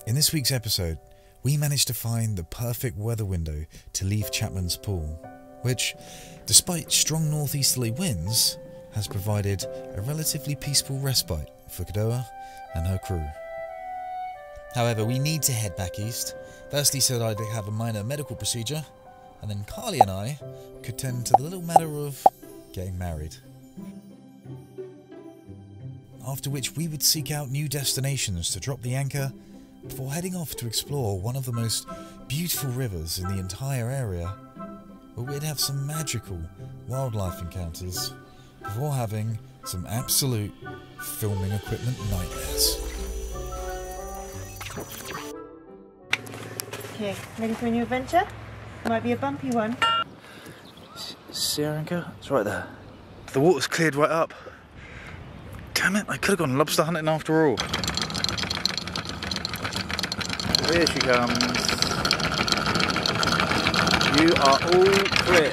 In this week's episode, we managed to find the perfect weather window to leave Chapman's Pool, which, despite strong northeasterly winds, has provided a relatively peaceful respite for Kadoa and her crew. However, we need to head back east, firstly so that I'd have a minor medical procedure, and then Carly and I could tend to the little matter of getting married. After which we would seek out new destinations to drop the anchor before heading off to explore one of the most beautiful rivers in the entire area, where we'd have some magical wildlife encounters before having some absolute filming equipment nightmares. Okay, ready for a new adventure? Might be a bumpy one. See our anchor? It's right there. The water's cleared right up. Damn it, I could have gone lobster hunting after all. Here she comes. You are all clear.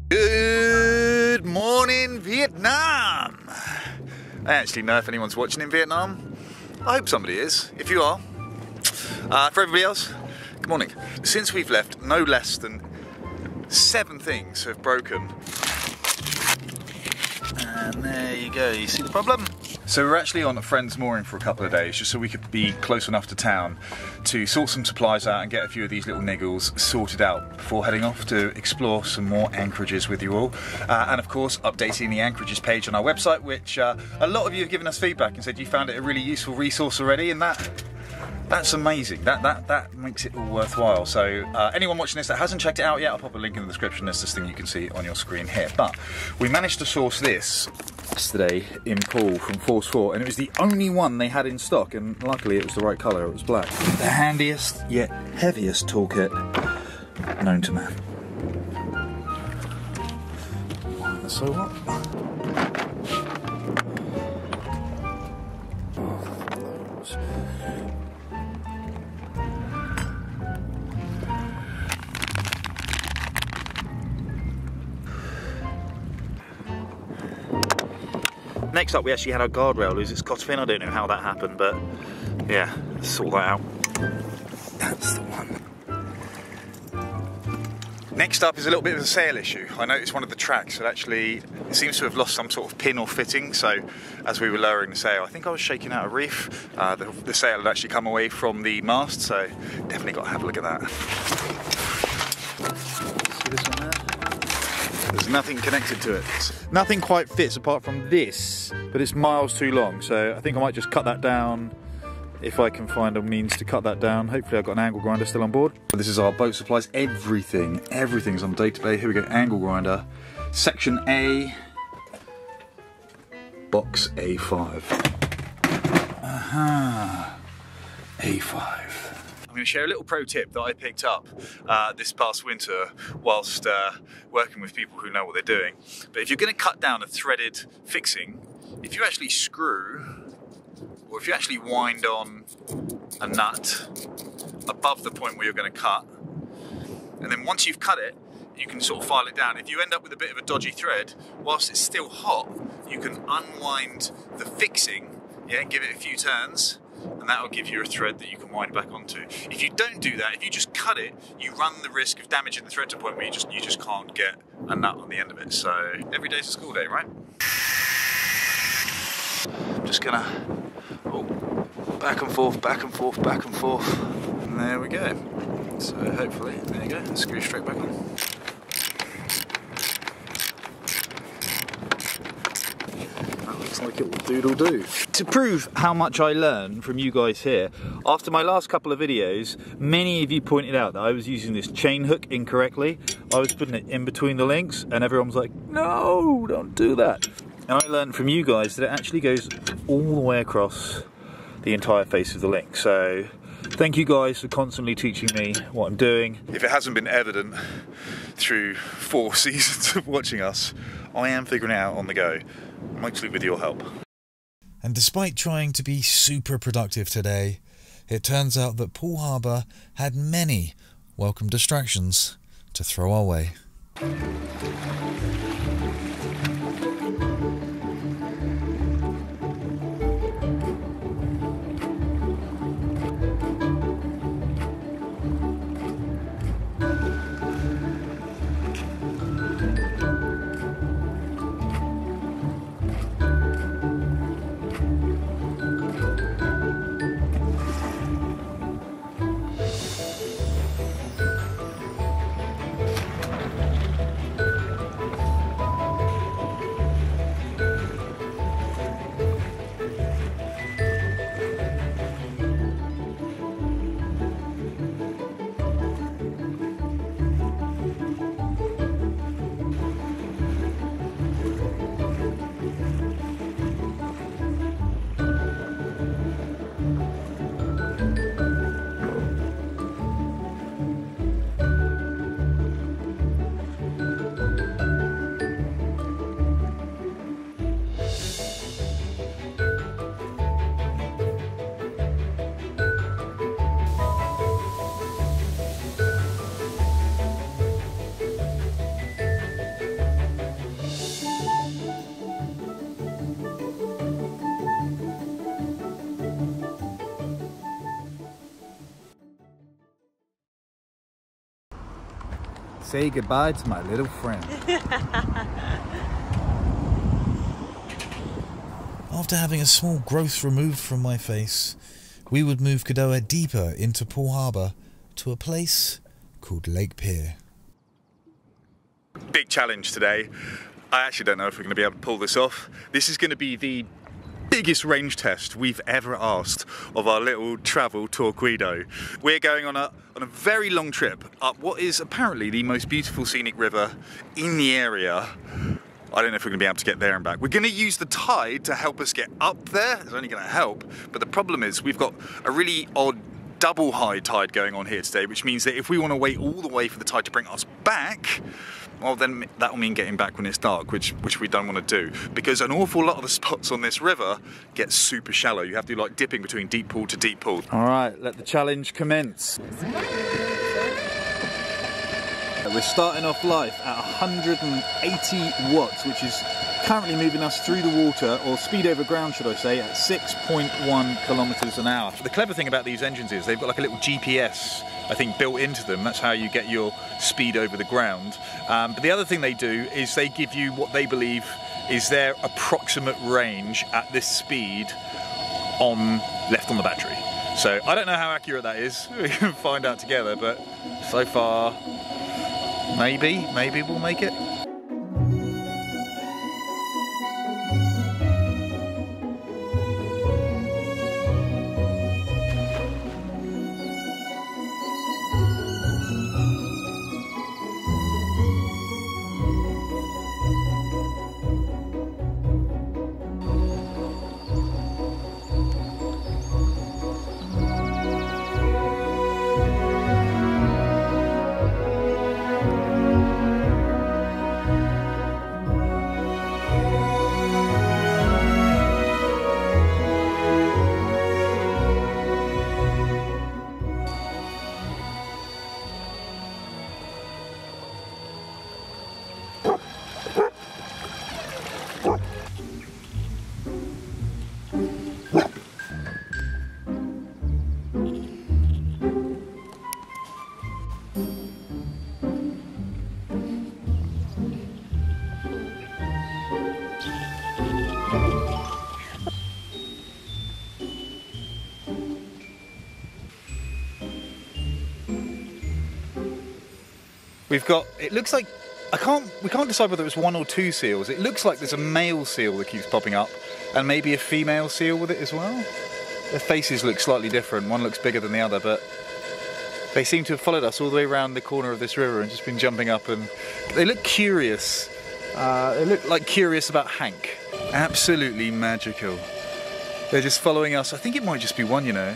Good morning, Vietnam! I actually know if anyone's watching in Vietnam. I hope somebody is. If you are, for everybody else, good morning. Since we've left, no less than 7 things have broken. And there you go, you see the problem? So we're actually on a friend's mooring for a couple of days just so we could be close enough to town to sort some supplies out and get a few of these little niggles sorted out before heading off to explore some more anchorages with you all. And of course updating the anchorages page on our website, which a lot of you have given us feedback and said you found it a really useful resource already, and that's amazing. That makes it all worthwhile. So anyone watching this that hasn't checked it out yet, I'll pop a link in the description. There's this thing you can see on your screen here. But we managed to source this yesterday in Poole from Force 4, and it was the only one they had in stock, and luckily it was the right colour, it was black. The handiest yet heaviest toolkit known to man. So what? Next up, we actually had our guardrail lose its cotter-fin. I don't know how that happened, but yeah, let's sort that out. That's the one. Next up is a little bit of a sail issue. I noticed one of the tracks had actually, it seems to have lost some sort of pin or fitting, so as we were lowering the sail, I think I was shaking out a reef. The sail had actually come away from the mast, so definitely got to have a look at that. See this one there? There's nothing connected to it. Nothing quite fits apart from this, but it's miles too long, so I think I might just cut that down if I can find a means to cut that down. Hopefully I've got an angle grinder still on board. This is our boat supplies. Everything's on database. Here we go, angle grinder. Section A, box A5. Aha, A5. I'm going to share a little pro tip that I picked up this past winter whilst working with people who know what they're doing. But if you're going to cut down a threaded fixing, if you actually screw, or if you actually wind on a nut above the point where you're going to cut, and then once you've cut it, you can sort of file it down. If you end up with a bit of a dodgy thread, whilst it's still hot, you can unwind the fixing, yeah, give it a few turns, and that will give you a thread that you can wind back onto. If you don't do that, if you just cut it, you run the risk of damaging the thread to a point where you just can't get a nut on the end of it. So every day's a school day, right? I'm just gonna back and forth, back and forth, back and forth, and there we go. So hopefully, there you go, screw straight back on. Like it will doodle-do. To prove how much I learn from you guys here, after my last couple of videos, many of you pointed out that I was using this chain hook incorrectly. I was putting it in between the links, and everyone was like, no, don't do that. And I learned from you guys that it actually goes all the way across the entire face of the link. So thank you guys for constantly teaching me what I'm doing. If it hasn't been evident through 4 seasons of watching us, I am figuring it out on the go, mostly with your help. And despite trying to be super productive today, it turns out that Poole Harbour had many welcome distractions to throw our way. Say goodbye to my little friend. After having a small growth removed from my face, we would move Cadoa deeper into Poole Harbour to a place called Lake Pier. Big challenge today. I actually don't know if we're going to be able to pull this off. This is going to be the biggest range test we've ever asked of our little travel Torquedo. We're going on a very long trip up what is apparently the most beautiful scenic river in the area. I don't know if we're going to be able to get there and back. We're going to use the tide to help us get up there. It's only going to help, but the problem is we've got a really odd double high tide going on here today, which means that if we want to wait all the way for the tide to bring us back, well then that will mean getting back when it's dark, which we don't want to do, because an awful lot of the spots on this river get super shallow. You have to do like dipping between deep pool to deep pool. All right, let the challenge commence. We're starting off life at 180 watts, which is currently moving us through the water, or speed over ground should I say, at 6.1 kilometers an hour. The clever thing about these engines is they've got like a little GPS, I think, built into them. That's how you get your speed over the ground. But the other thing they do is they give you what they believe is their approximate range at this speed left on the battery. So I don't know how accurate that is. We can find out together, but so far, maybe we'll make it. We've got, it looks like, we can't decide whether it's 1 or 2 seals. It looks like there's a male seal that keeps popping up and maybe a female seal with it as well. Their faces look slightly different. One looks bigger than the other, but they seem to have followed us all the way around the corner of this river and just been jumping up, and they look curious. They look like curious about Hank. Absolutely magical. They're just following us. I think it might just be one, you know.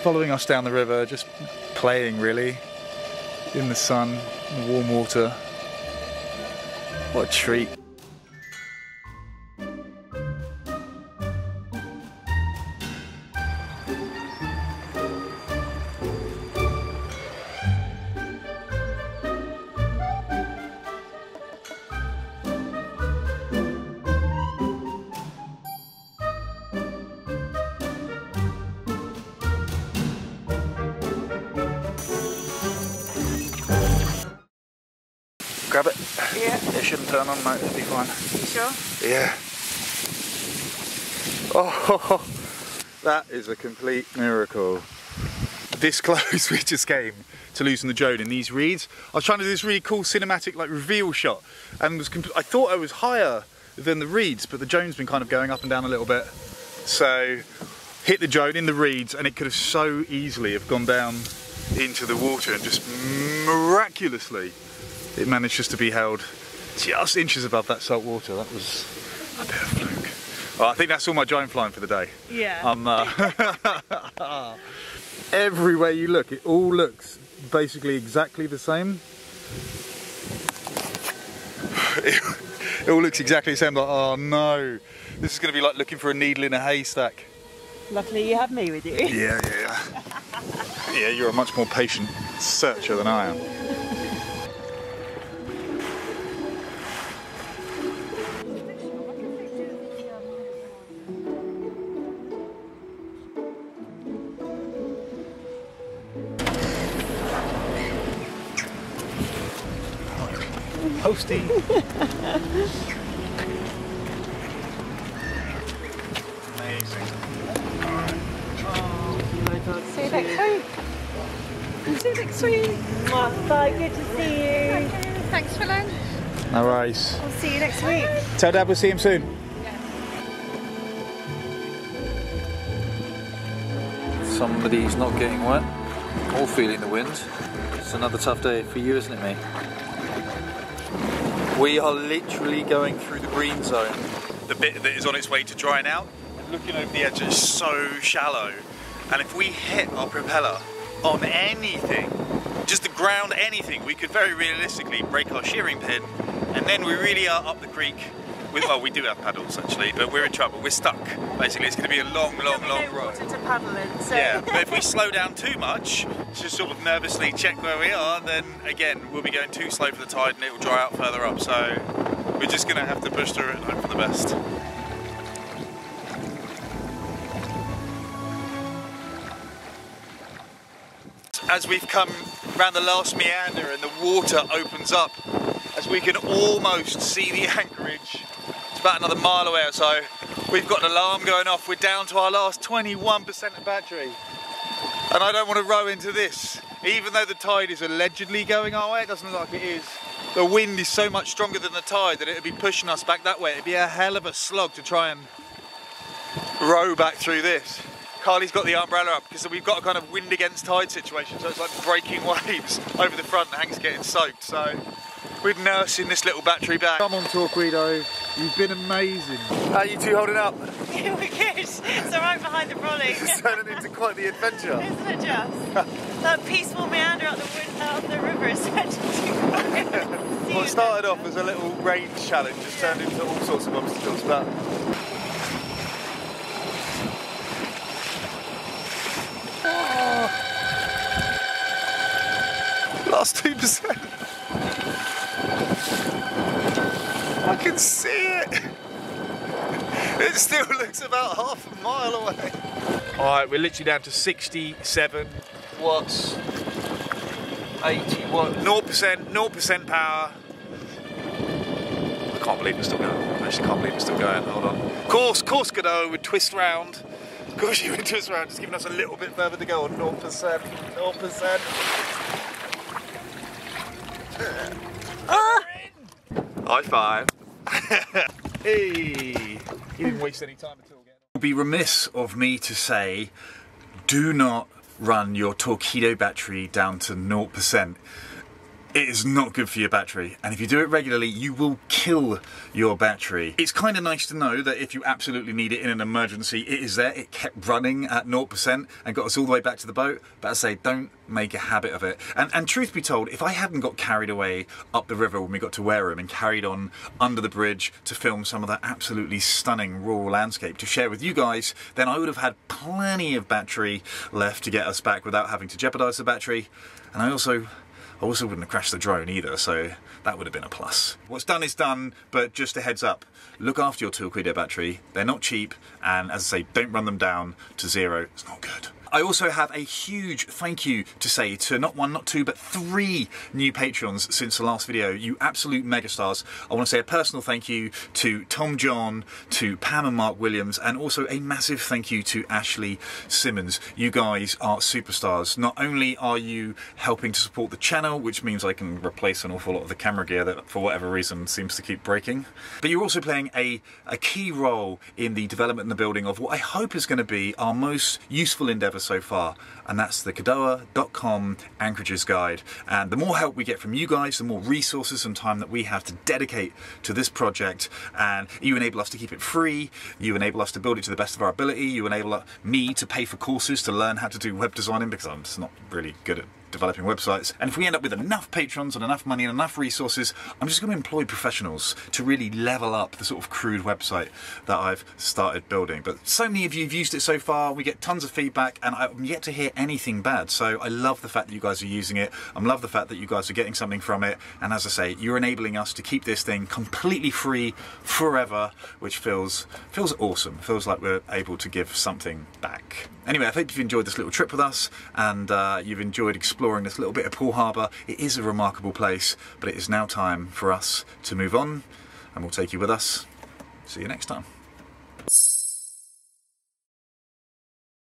Following us down the river, just playing really. In the sun, in the warm water. What a treat. Grab it. Yeah. It shouldn't turn on, mate. It'll be fine. You sure? Yeah. Oh, that is a complete miracle. This close we just came to losing the drone in these reeds. I was trying to do this really cool cinematic like reveal shot, and I thought I was higher than the reeds, but the drone's been kind of going up and down a little bit. So hit the drone in the reeds, and it could have so easily have gone down into the water, and just miraculously it managed just to be held just inches above that salt water. That was a bit of fluke. Well, I think that's all my drone flying for the day. Yeah. Everywhere you look, it all looks basically exactly the same. It all looks exactly the same. Like, oh no, this is going to be like looking for a needle in a haystack. Luckily you have me with you. Yeah. Yeah, you're a much more patient searcher than I am. Posty. Amazing. See you next week. See you next week. Bye, good to see you. Thanks for lunch. No worries. I'll see you next week. Tell Dad we'll see him soon. Somebody's not getting wet or feeling the wind. It's another tough day for you, isn't it, mate? We are literally going through the green zone. The bit that is on its way to drying out. Looking over the edge, it's so shallow. And if we hit our propeller on anything, just the ground, anything, we could very realistically break our shearing pin. And then we really are up the creek. Well, we do have paddles actually, but we're in trouble. We're stuck. Basically, it's going to be a long ride. To paddle in, so. Yeah, but if we slow down too much, just sort of nervously check where we are, then again, we'll be going too slow for the tide and it will dry out further up. So we're just going to have to push through it and hope for the best. As we've come around the last meander and the water opens up, as we can almost see the anchorage, it's about another mile away or so. We've got an alarm going off. We're down to our last 21% of battery. And I don't want to row into this. Even though the tide is allegedly going our way, it doesn't look like it is. The wind is so much stronger than the tide that it would be pushing us back that way. It'd be a hell of a slog to try and row back through this. Carly's got the umbrella up because we've got a kind of wind against tide situation, so it's like breaking waves over the front and Hank's getting soaked. So we're nursing this little battery back. Come on, Torquedo, you've been amazing. How are you two holding up? Yeah, we're good. It's right behind the brolly. It's turning into quite the adventure. Isn't it just? That peaceful meander up the river is such a What started off as a little range challenge has turned into all sorts of obstacles. But last 2%. I can see it. It still looks about half a mile away. Alright, we're literally down to 67 watts. 80 watts. 0% power. I can't believe we're still going. I actually can't believe we're still going. Hold on. Course Godot would twist round. Of course you would twist round, just giving us a little bit further to go on 0%. 0%. High five. Hey! You didn't waste any time at all. It would be remiss of me to say, do not run your Torqeedo battery down to 0%. It is not good for your battery, and if you do it regularly, you will kill your battery. It's kind of nice to know that if you absolutely need it in an emergency, it is there. It kept running at 0% and got us all the way back to the boat, but as I say, don't make a habit of it. And truth be told, if I hadn't got carried away up the river when we got to Wareham and carried on under the bridge to film some of that absolutely stunning rural landscape to share with you guys, then I would have had plenty of battery left to get us back without having to jeopardise the battery. And I also wouldn't have crashed the drone either, so that would have been a plus. What's done is done, but just a heads up, look after your Torqeedo battery. They're not cheap, and as I say, don't run them down to 0. It's not good. I also have a huge thank you to say to not 1, not 2, but 3 new patrons since the last video. You absolute megastars. I want to say a personal thank you to Tom John, to Pam and Mark Williams, and also a massive thank you to Ashley Simmons. You guys are superstars. Not only are you helping to support the channel, which means I can replace an awful lot of the camera gear that for whatever reason seems to keep breaking, but you're also playing a key role in the development and the building of what I hope is going to be our most useful endeavour so far, and that's the Cadoa.com Anchorages Guide. And the more help we get from you guys, the more resources and time that we have to dedicate to this project, and you enable us to keep it free, you enable us to build it to the best of our ability, you enable me to pay for courses to learn how to do web designing, because I'm just not really good at developing websites. And if we end up with enough patrons and enough money and enough resources, I'm just going to employ professionals to really level up the sort of crude website that I've started building. But so many of you have used it so far, we get tons of feedback, and I'm yet to hear anything bad. So I love the fact that you guys are using it. I love the fact that you guys are getting something from it. And as I say, you're enabling us to keep this thing completely free forever, which feels awesome. Feels like we're able to give something back. Anyway, I hope you've enjoyed this little trip with us, and you've enjoyed exploring this little bit of Poole Harbour. It is a remarkable place, but it is now time for us to move on, and we'll take you with us. See you next time.